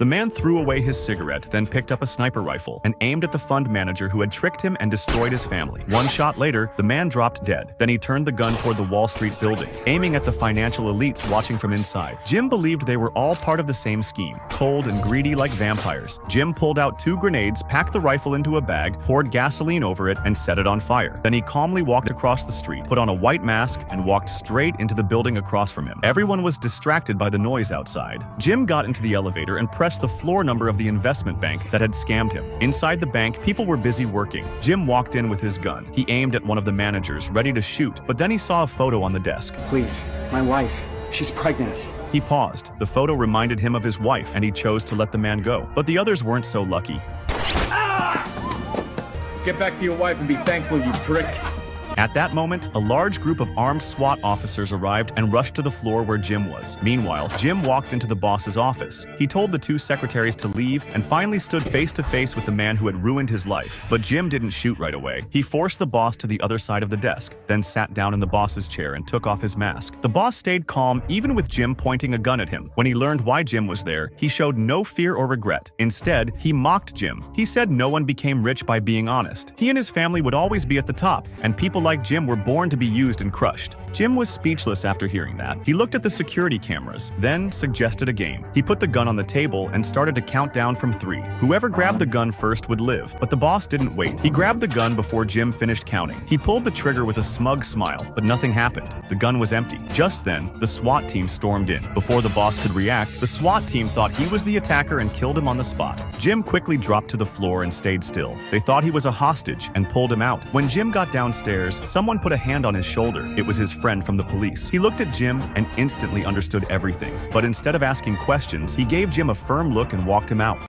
The man threw away his cigarette, then picked up a sniper rifle and aimed at the fund manager who had tricked him and destroyed his family. One shot later, the man dropped dead. Then he turned the gun toward the Wall Street building, aiming at the financial elites watching from inside. Jim believed they were all part of the same scheme, cold and greedy like vampires. Jim pulled out 2 grenades, packed the rifle into a bag, poured gasoline over it, and set it on fire. Then he calmly walked across the street, put on a white mask, and walked straight into the building across from him. Everyone was distracted by the noise outside. Jim got into the elevator and pressed the floor number of the investment bank that had scammed him. Inside the bank, people were busy working. Jim walked in with his gun. He aimed at one of the managers, ready to shoot, but then he saw a photo on the desk. Please, my wife. She's pregnant. He paused. The photo reminded him of his wife, and he chose to let the man go. But the others weren't so lucky. Get back to your wife and be thankful, you prick. At that moment, a large group of armed SWAT officers arrived and rushed to the floor where Jim was. Meanwhile, Jim walked into the boss's office. He told the 2 secretaries to leave and finally stood face to face with the man who had ruined his life. But Jim didn't shoot right away. He forced the boss to the other side of the desk, then sat down in the boss's chair and took off his mask. The boss stayed calm even with Jim pointing a gun at him. When he learned why Jim was there, he showed no fear or regret. Instead, he mocked Jim. He said no one became rich by being honest. He and his family would always be at the top, and people like Jim were born to be used and crushed. Jim was speechless after hearing that. He looked at the security cameras, then suggested a game. He put the gun on the table and started to count down from 3. Whoever grabbed the gun first would live, but the boss didn't wait. He grabbed the gun before Jim finished counting. He pulled the trigger with a smug smile, but nothing happened. The gun was empty. Just then, the SWAT team stormed in. Before the boss could react, the SWAT team thought he was the attacker and killed him on the spot. Jim quickly dropped to the floor and stayed still. They thought he was a hostage and pulled him out. When Jim got downstairs, someone put a hand on his shoulder. It was his friend from the police. He looked at Jim and instantly understood everything. But instead of asking questions, he gave Jim a firm look and walked him out.